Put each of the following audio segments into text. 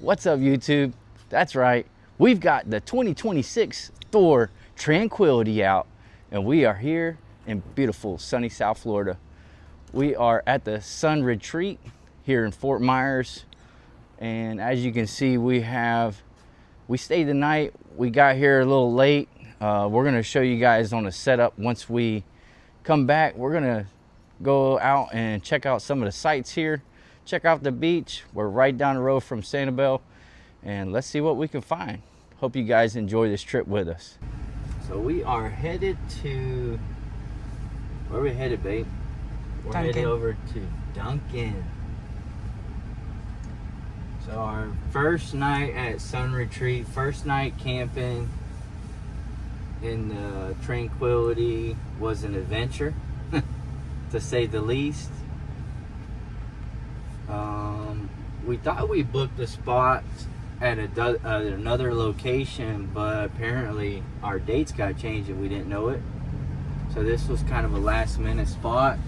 What's up, YouTube? That's right, we've got the 2026 Thor Tranquility out, and we are here in beautiful sunny South Florida. We are at the Sun Retreat here in Fort Myers, and as you can see, we stayed the night. We got here a little late. We're gonna show you guys on the setup. Once we come back, we're gonna go out and check out some of the sights here, check out the beach. We're right down the road from Sanibel, and let's see what we can find. Hope you guys enjoy this trip with us. So we are headed to, where are we headed, babe? We're Duncan. headed over to Duncan. So our first night at Sun Retreat, first night camping in the Tranquility was an adventure, to say the least. We thought we booked a spot at another location, but apparently our dates got changed and we didn't know it. So this was kind of a last minute spot,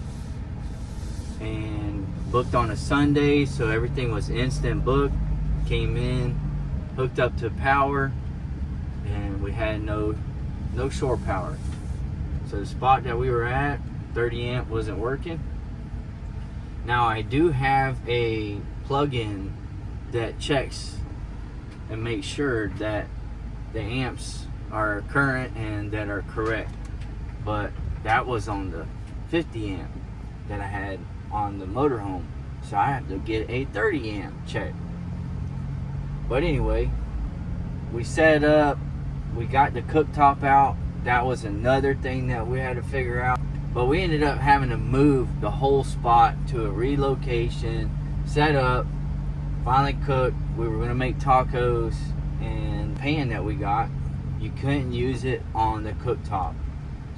and booked on a Sunday, so everything was instant booked. Came in, hooked up to power, and we had no shore power. So the spot that we were at, 30 amp, wasn't working. Now I do have a plug-in that checks and makes sure that the amps are current and that are correct, but that was on the 50 amp that I had on the motorhome, so I have to get a 30 amp check. But anyway, we set up, we got the cooktop out. That was another thing that we had to figure out, but we ended up having to move the whole spot to a relocation, set up, finally cooked. We were gonna make tacos, and the pan that we got, you couldn't use it on the cooktop,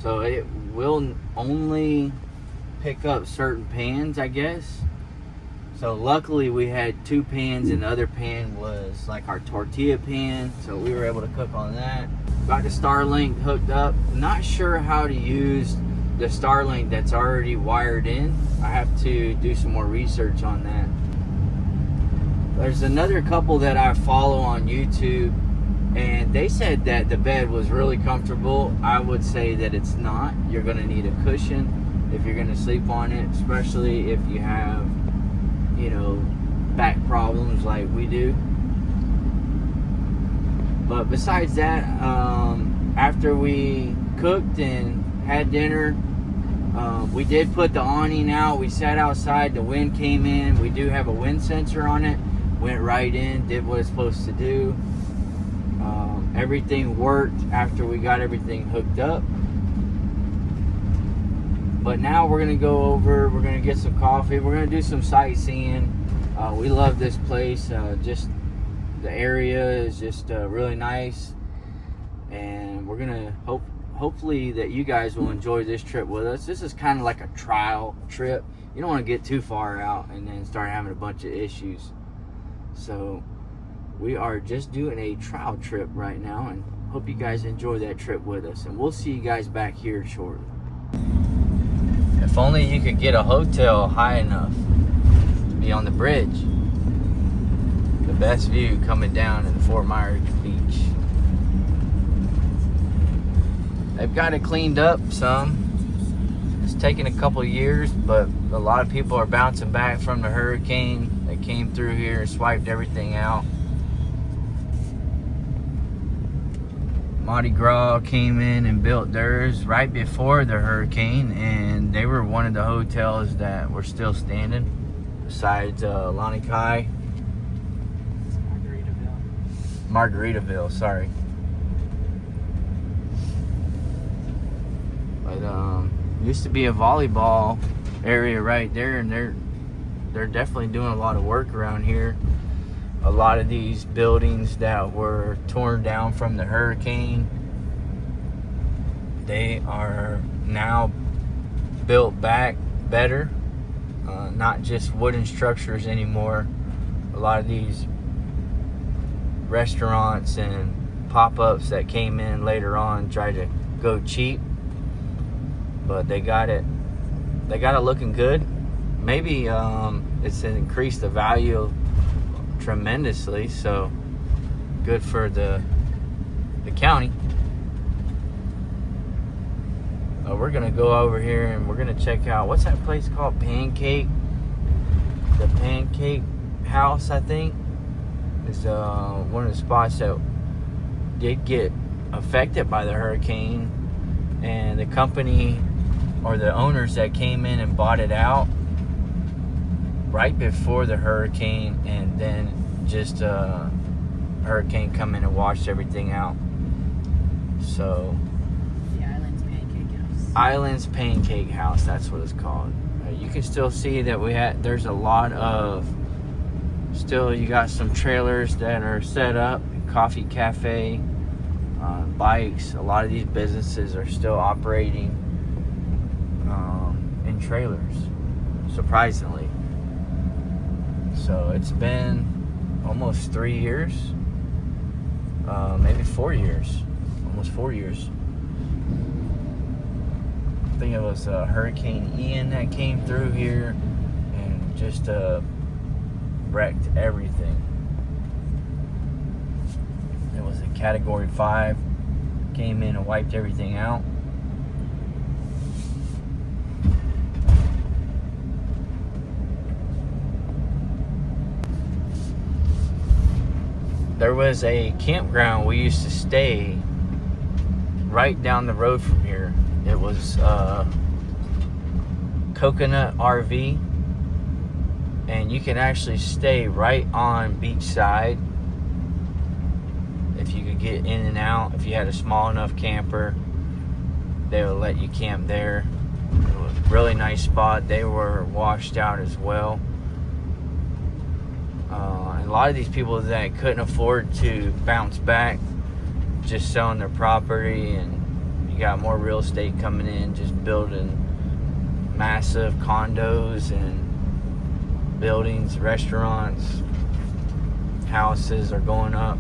so it will only pick up certain pans, I guess. So luckily we had two pans, and the other pan was like our tortilla pan, so we were able to cook on that. Got the Starlink hooked up. Not sure how to use the Starlink that's already wired in. I have to do some more research on that. There's another couple that I follow on YouTube, and they said that the bed was really comfortable. I would say that it's not. You're gonna need a cushion if you're gonna sleep on it, especially if you have, you know, back problems like we do. But besides that, after we cooked and had dinner, we did put the awning out. We sat outside, the wind came in. We do have a wind sensor on it. Went right in, did what it's supposed to do. Everything worked after we got everything hooked up. But now we're gonna go over, we're gonna get some coffee, we're gonna do some sightseeing. We love this place. Just the area is just really nice, and we're gonna hopefully that you guys will enjoy this trip with us. This is kind of like a trial trip. You don't want to get too far out and then start having a bunch of issues. So we are just doing a trial trip right now, and hope you guys enjoy that trip with us, and we'll see you guys back here shortly. If only you could get a hotel high enough to be on the bridge. The best view coming down in Fort Myers Beach. They've got it cleaned up some. It's taken a couple years, but a lot of people are bouncing back from the hurricane that came through here and swiped everything out. Mardi Gras came in and built theirs right before the hurricane, and they were one of the hotels that were still standing, besides Lani Kai. Margaritaville, sorry. But used to be a volleyball area right there, and they're definitely doing a lot of work around here. A lot of these buildings that were torn down from the hurricane, they are now built back better. Not just wooden structures anymore. A lot of these restaurants and pop-ups that came in later on tried to go cheap, but they got it looking good. Maybe it's increased the value tremendously, so good for the county. We're gonna go over here and we're gonna check out, what's that place called? The Pancake House, I think, is one of the spots that did get affected by the hurricane, and the company or the owners that came in and bought it out right before the hurricane, and then just hurricane come in and washed everything out. So the Island's Pancake House, that's what it's called. You can still see that there's a lot of, still you got some trailers that are set up, coffee cafe, bikes. A lot of these businesses are still operating in trailers, surprisingly. So it's been almost 3 years, maybe 4 years, almost 4 years. I think it was Hurricane Ian that came through here and just wrecked everything. It was a Category 5, came in and wiped everything out. There was a campground we used to stay right down the road from here. It was Coconut RV, and you can actually stay right on beachside if you could get in and out. If you had a small enough camper, they would let you camp there. It was a really nice spot. They were washed out as well. And a lot of these people that couldn't afford to bounce back, just selling their property, and you got more real estate coming in, just building massive condos and buildings, restaurants, houses are going up.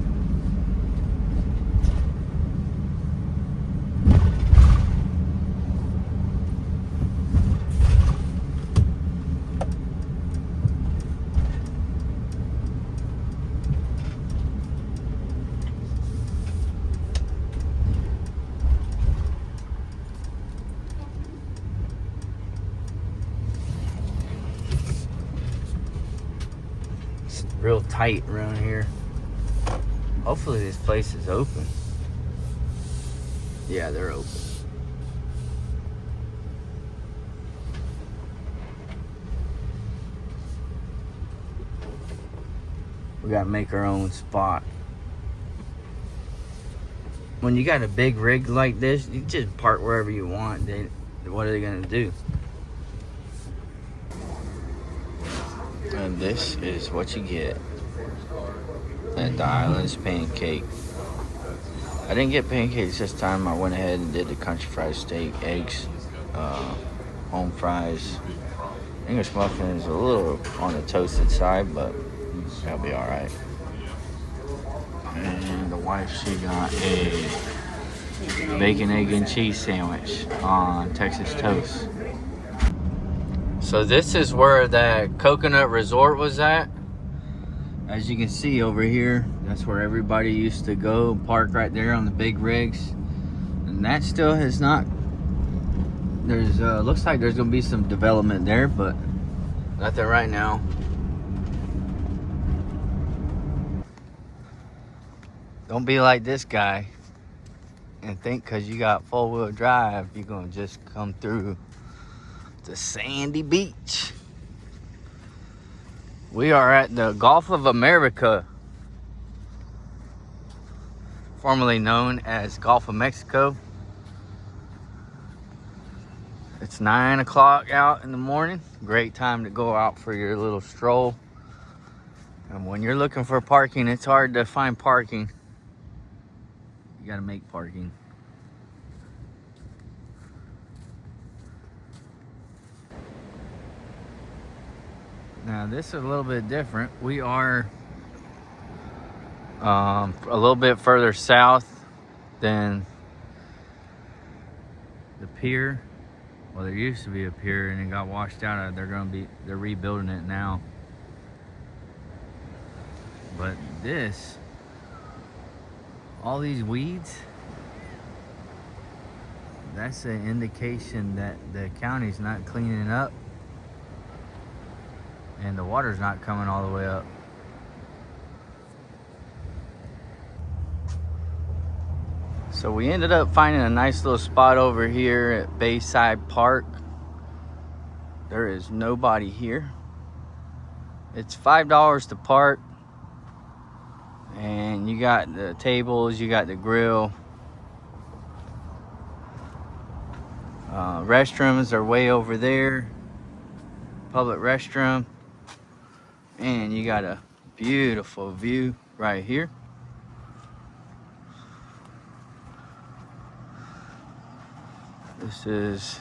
Real tight around here. Hopefully this place is open. Yeah, they're open. We gotta make our own spot. When you got a big rig like this, you just park wherever you want. What are they gonna do? And this is what you get at the Island's Pancake. I didn't get pancakes this time. I went ahead and did the country fried steak, eggs, home fries. English muffin is a little on the toasted side, but that'll be all right. And the wife, she got a bacon, egg, and cheese sandwich on Texas toast. So this is where that Coconut Resort was at. As you can see over here, that's where everybody used to go, park right there on the big rigs. And that still has not, there's looks like there's gonna be some development there, but nothing right now. Don't be like this guy and think because you got four-wheel drive, you're gonna just come through the sandy beach. We are at the Gulf of America, formerly known as Gulf of Mexico. It's 9 o'clock out in the morning. Great time to go out for your little stroll. And when you're looking for parking, it's hard to find parking. You gotta make parking. Now this is a little bit different. We are a little bit further south than the pier. Well, there used to be a pier and it got washed out. They're rebuilding it now. But this, all these weeds, that's an indication that the county's not cleaning up and the water's not coming all the way up. So we ended up finding a nice little spot over here at Bayside Park. There is nobody here. It's $5 to park. And you got the tables, you got the grill. Restrooms are way over there. Public restroom. And you got a beautiful view right here. This is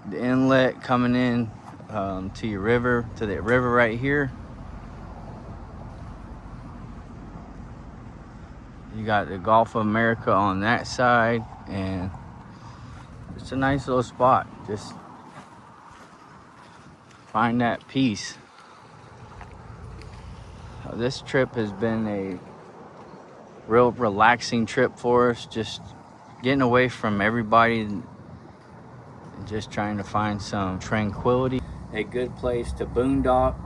the inlet coming in to your river, to the river right here. You got the Gulf of America on that side, and it's a nice little spot. Just find that peace. This trip has been a real relaxing trip for us, just getting away from everybody and just trying to find some tranquility. A good place to boondock.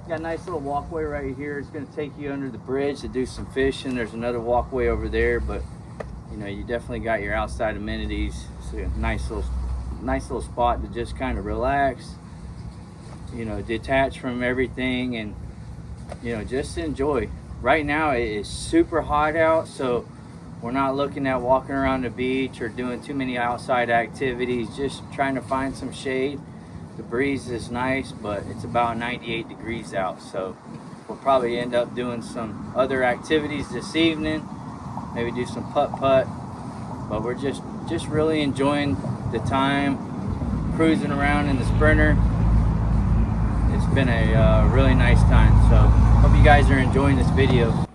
Got a nice little walkway right here. It's going to take you under the bridge to do some fishing. There's another walkway over there, but you know, you definitely got your outside amenities. It's a nice little spot to just kind of relax, you know, detach from everything, and you know, just enjoy. Right now it is super hot out, so we're not looking at walking around the beach or doing too many outside activities, just trying to find some shade. The breeze is nice, but it's about 98 degrees out, so we'll probably end up doing some other activities this evening, maybe do some putt-putt, but we're just really enjoying the time, cruising around in the Sprinter. It's been a really nice time, so hope you guys are enjoying this video.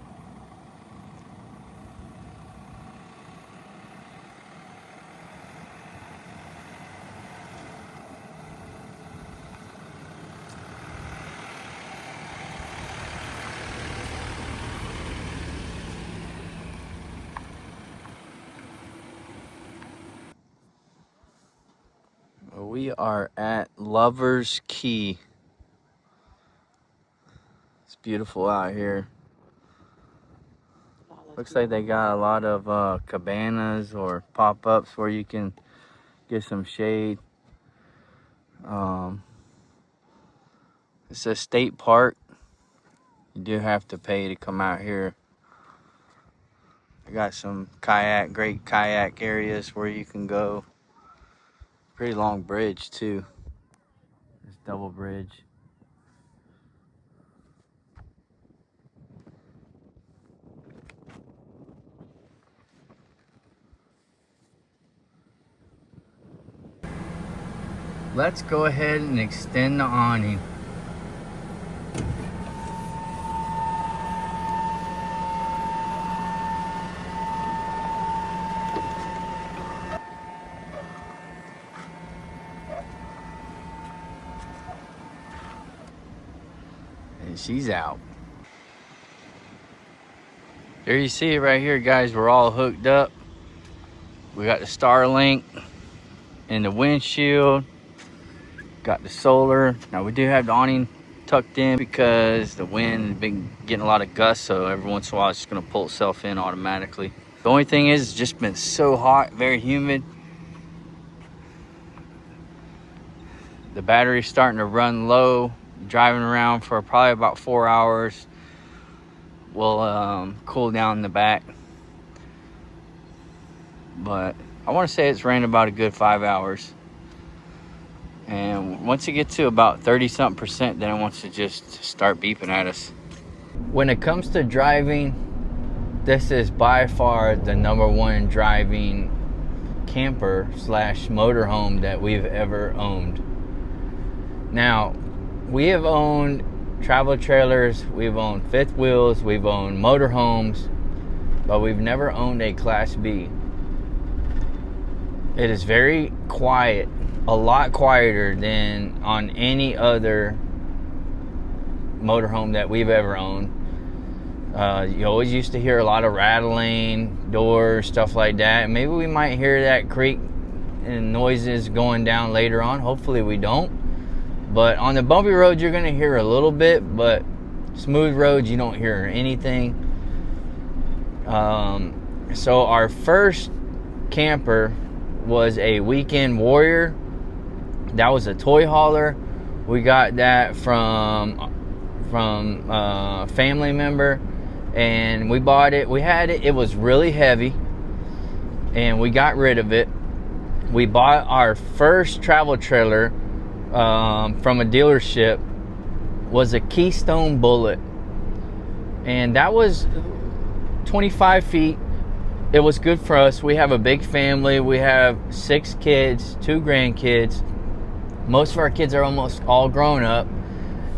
We are at Lover's Key. It's beautiful out here. Looks like they got a lot of cabanas or pop-ups where you can get some shade. It's a state park. You do have to pay to come out here. I got some great kayak areas where you can go. Pretty long bridge too. This double bridge. Let's go ahead and extend the awning. And she's out. There you see it right here, guys. We're all hooked up. We got the Starlink and the windshield. Got the solar. Now we do have the awning tucked in because the wind has been getting a lot of gusts, so every once in a while it's just gonna pull itself in automatically. The only thing is, it's just been so hot, very humid. The battery's starting to run low. Driving around for probably about 4 hours will cool down the back. But I want to say it's raining about a good 5 hours. And once you get to about 30-something%, then it wants to just start beeping at us. When it comes to driving, this is by far the #1 driving camper / motorhome that we've ever owned. Now, we have owned travel trailers, we've owned fifth wheels, we've owned motorhomes, but we've never owned a Class B. It is very quiet, a lot quieter than on any other motorhome that we've ever owned. You always used to hear a lot of rattling, doors, stuff like that. Maybe we might hear that creak and noises going down later on. Hopefully we don't. But on the bumpy roads, you're going to hear a little bit, but smooth roads, you don't hear anything. So our first camper was a Weekend Warrior. That was a toy hauler. We got that from a family member, and we bought it. We had it. It was really heavy, and we got rid of it. We bought our first travel trailer from a dealership. Was a Keystone Bullet, and that was 25 feet. It was good for us. We have a big family. We have 6 kids, 2 grandkids. Most of our kids are almost all grown up.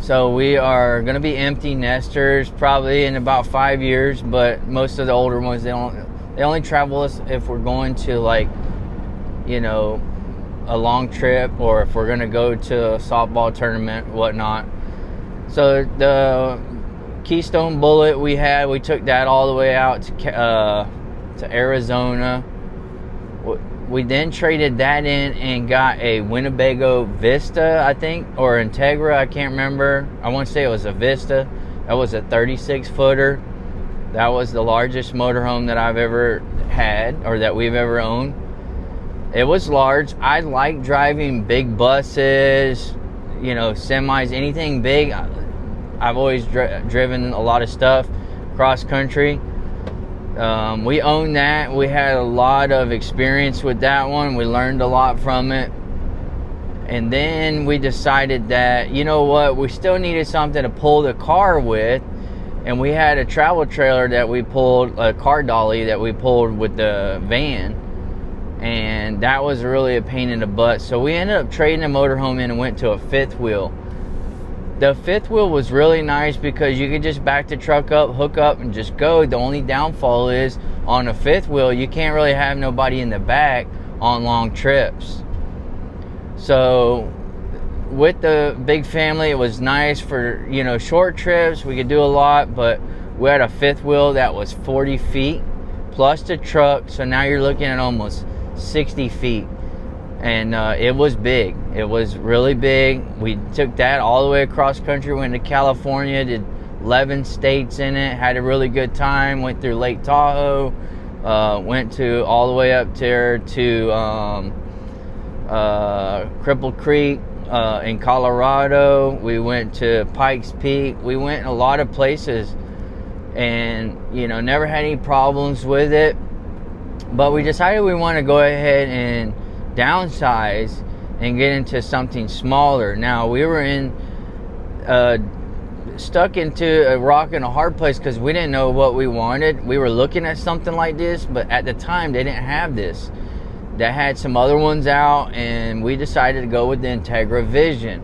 So we are going to be empty nesters probably in about 5 years. But most of the older ones, they only travel us if we're going to, like, you know, a long trip, or if we're going to go to a softball tournament, whatnot. So the Keystone Bullet we took that all the way out to Arizona. We then traded that in and got a Winnebago Vista, I think, or Integra, I can't remember. I want to say it was a Vista. That was a 36-footer. That was the largest motorhome that I've ever had, or that we've ever owned. It was large. I like driving big buses, you know, semis, anything big. I've always driven a lot of stuff cross country. We owned that. We had a lot of experience with that one. We learned a lot from it. And then we decided that, you know what, we still needed something to pull the car with. And we had a travel trailer that we pulled, a car dolly that we pulled with the van. And that was really a pain in the butt. So we ended up trading the motorhome in and went to a 5th wheel. The 5th wheel was really nice because you could just back the truck up, hook up, and just go. The only downfall is on a 5th wheel, you can't really have nobody in the back on long trips. So with the big family, it was nice for, you know, short trips. We could do a lot, but we had a 5th wheel that was 40 feet plus the truck. So now you're looking at almost 60 feet. And it was big. It was really big. We took that all the way across country, went to California, did 11 states in it, had a really good time, went through Lake Tahoe, went to all the way up there to Cripple Creek in Colorado. We went to Pikes Peak. We went in a lot of places, and, you know, never had any problems with it. But we decided we want to go ahead and downsize and get into something smaller. Now, we were stuck into a rock and a hard place because we didn't know what we wanted. We were looking at something like this, but at the time they didn't have this. They had some other ones out, and we decided to go with the Integra Vision.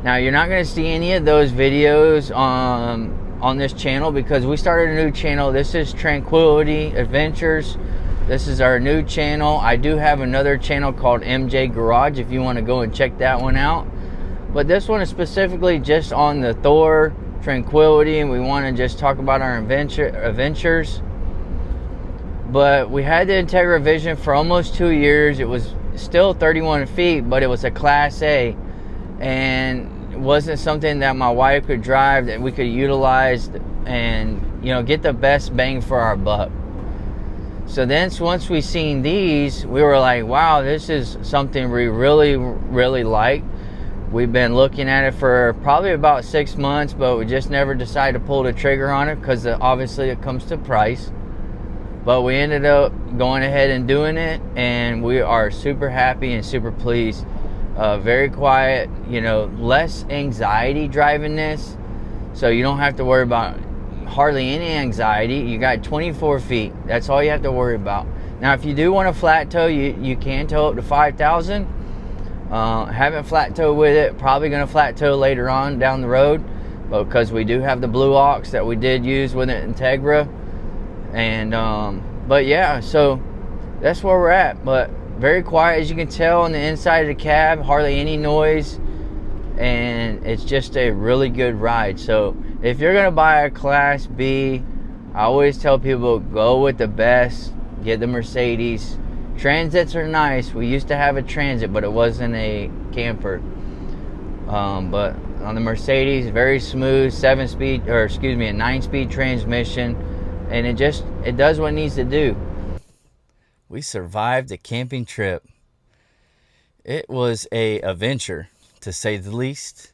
Now, you're not going to see any of those videos on this channel because we started a new channel. This is Tranquility Adventures. This is our new channel. I do have another channel called MJ Garage if you want to go and check that one out. But this one is specifically just on the Thor Tranquility, and we want to just talk about our adventures. But we had the Integra Vision for almost 2 years. It was still 31 feet, but it was a Class A. And it wasn't something that my wife could drive, that we could utilize and, you know, get the best bang for our buck. So then once we seen these, we were like, wow, this is something we really, really like. We've been looking at it for probably about 6 months, but we just never decided to pull the trigger on it because obviously it comes to price. But we ended up going ahead and doing it, and we are super happy and super pleased. Very quiet, you know, less anxiety driving this. So you don't have to worry about hardly any anxiety. You got 24 feet. That's all you have to worry about. Now, if you do want to flat tow, you can tow up to 5,000. Haven't flat towed with it. Probably going to flat tow later on down the road, because we do have the Blue Ox that we did use with the Integra. And but yeah, so that's where we're at. But very quiet, as you can tell, on the inside of the cab. Hardly any noise. and it's just a really good ride. So if you're gonna buy a Class B, I always tell people go with the best, get the Mercedes. Transits are nice. We used to have a Transit, but it wasn't a camper. But on the Mercedes, very smooth, a 9-speed transmission, and it does what it needs to do. We survived a camping trip. It was a adventure, to say the least.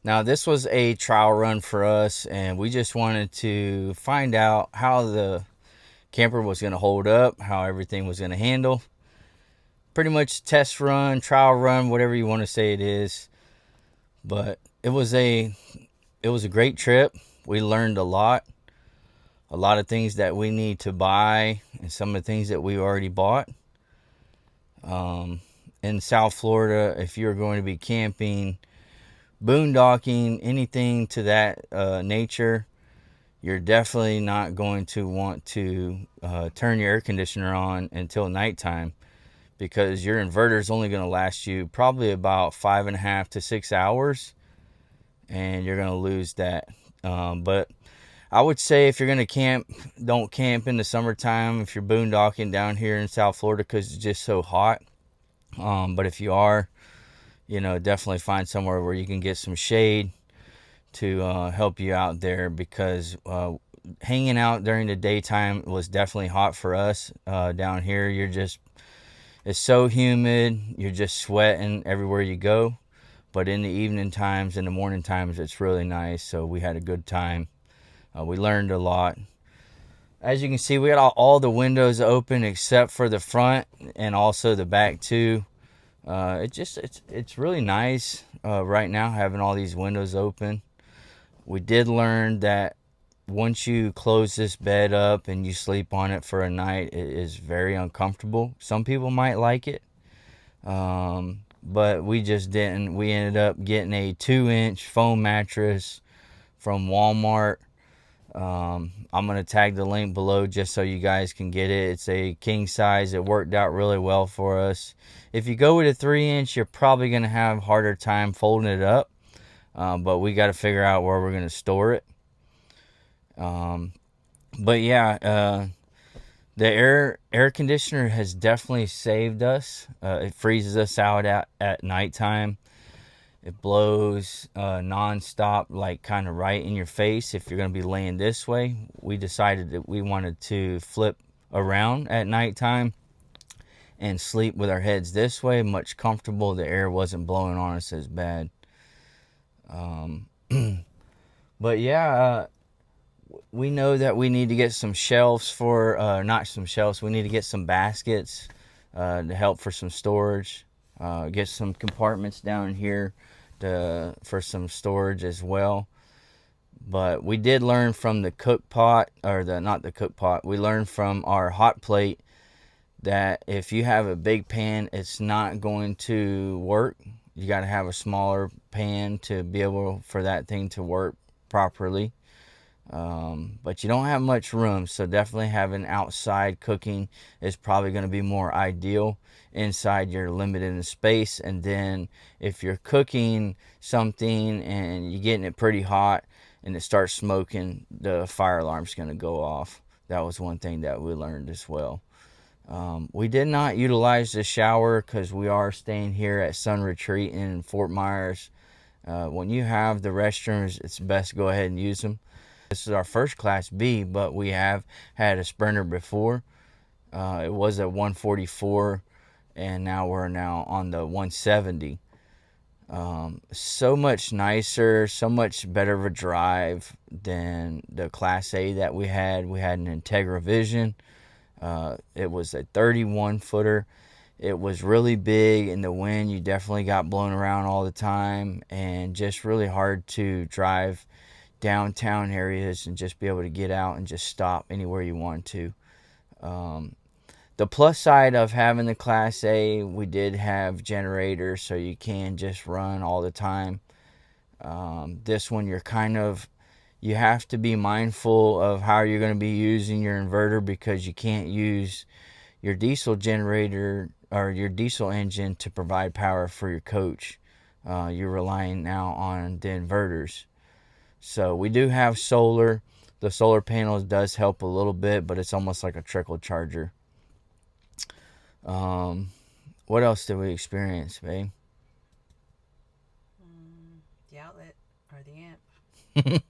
Now, this was a trial run for us, and we just wanted to find out how the camper was going to hold up, how everything was going to handle. Pretty much test run, trial run, whatever you want to say it is. But it was a great trip. We learned a lot of things that we need to buy, and some of the things that we already bought. In South Florida, if you're going to be camping, boondocking, anything to that nature, you're definitely not going to want to turn your air conditioner on until nighttime, because your inverter is only going to last you probably about 5.5 to 6 hours, and you're going to lose that. But I would say if you're going to camp, don't camp in the summertime if you're boondocking down here in South Florida, because it's just so hot. But if you are, definitely find somewhere where you can get some shade to help you out there, because hanging out during the daytime was definitely hot for us down here. It's so humid, you're just sweating everywhere you go. But in the evening times, in the morning times, it's really nice. So we had a good time. We learned a lot. As you can see, we got all the windows open except for the front and also the back too. It's really nice right now having all these windows open. We did learn that once you close this bed up and you sleep on it for a night, it is very uncomfortable. Some people might like it, but we just didn't. We ended up getting a 2-inch foam mattress from Walmart. I'm going to tag the link below just so you guys can get it. It's a king size. It worked out really well for us. If you go with a 3-inch, you're probably going to have a harder time folding it up. But we got to figure out where we're going to store it. But yeah, the air conditioner has definitely saved us. It freezes us out at nighttime. It blows non-stop, like kind of right in your face if you're going to be laying this way. We decided that we wanted to flip around at nighttime and sleep with our heads this way, much comfortable. The air wasn't blowing on us as bad. But yeah, we know that we need to get some shelves for, not some shelves, we need to get some baskets to help for some storage. Get some compartments down here for some storage as well. But we did learn from the cook pot, or not the cook pot, we learned from our hot plate that if you have a big pan, it's not going to work. You got to have a smaller pan to be able for that thing to work properly. But you don't have much room, so definitely having outside cooking is probably going to be more ideal. Inside, you're limited in space, and then if you're cooking something and you're getting it pretty hot and it starts smoking, the fire alarm's going to go off. That was one thing that we learned as well. We did not utilize the shower because we are staying here at Sun Retreat in Fort Myers. When you have the restrooms, it's best to go ahead and use them. This is our first Class B, but we have had a Sprinter before. It was a 144, and now we're on the 170. So much nicer, so much better of a drive than the Class A that we had. We had an Integra Vision. It was a 31-footer. It was really big in the wind. You definitely got blown around all the time, and just really hard to drive downtown areas and just be able to get out and just stop anywhere you want to. The plus side of having the Class A, we did have generators, so you can just run all the time. This one, you have to be mindful of how you're going to be using your inverter, because you can't use your diesel generator or your diesel engine to provide power for your coach. you're relying now on the inverters. So we do have solar. The solar panels does help a little bit, but it's almost like a trickle charger. What else did we experience, babe? The outlet or the amp.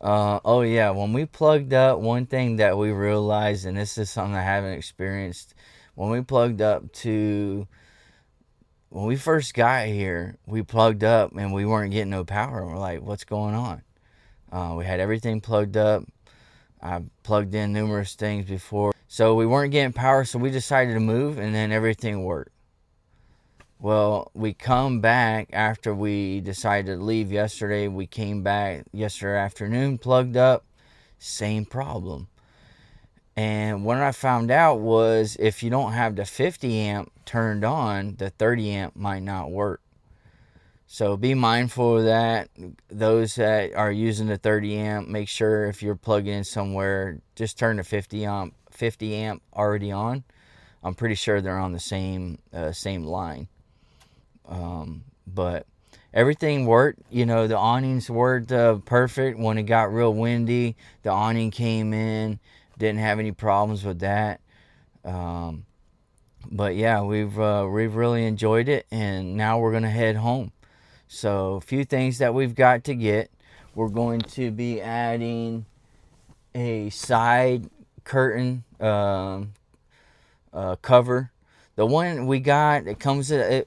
Oh yeah, when we plugged up, one thing that we realized, and this is something I haven't experienced, when we plugged up to, when we first got here, we plugged up and we weren't getting no power. We're like, what's going on? We had everything plugged up. I plugged in numerous things before, so we weren't getting power, so we decided to move, and then everything worked. Well, we come back after we decided to leave yesterday. We came back yesterday afternoon, plugged up, same problem. And what I found out was if you don't have the 50 amp turned on, the 30 amp might not work. So be mindful of that. Those that are using the 30 amp, make sure if you're plugging in somewhere, just turn the 50 amp already on. I'm pretty sure they're on the same line. But everything worked. You know, the awnings worked perfect. When it got real windy, the awning came in. Didn't have any problems with that. But yeah, we've really enjoyed it, and now we're gonna head home. So a few things that we've got to get. We're going to be adding a side curtain cover. The one we got, it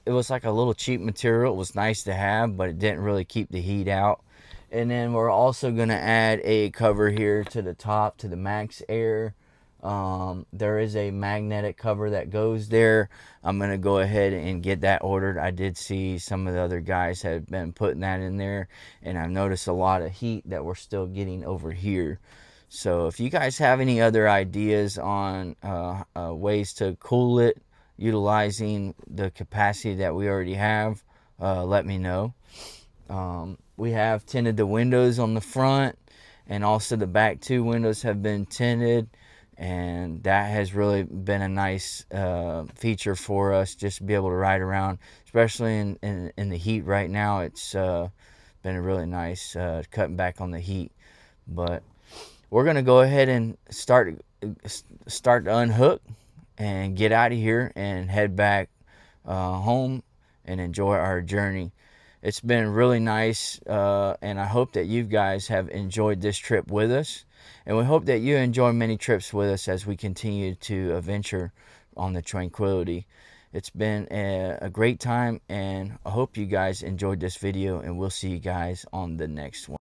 was like a little cheap material. It was nice to have, but it didn't really keep the heat out. And then we're also going to add a cover here to the top, to the Max Air. There is a magnetic cover that goes there. I'm going to go ahead and get that ordered. I did see some of the other guys have been putting that in there, and I've noticed a lot of heat that we're still getting over here. So if you guys have any other ideas on ways to cool it, utilizing the capacity that we already have, let me know. We have tinted the windows on the front, and also the back two windows have been tinted, and that has really been a nice feature for us, just to be able to ride around, especially in the heat right now. It's been really nice cutting back on the heat. But we're gonna go ahead and start to unhook and get out of here and head back home and enjoy our journey. It's been really nice, and I hope that you guys have enjoyed this trip with us, and we hope that you enjoy many trips with us as we continue to adventure on the Tranquility. It's been a great time, and I hope you guys enjoyed this video, and we'll see you guys on the next one.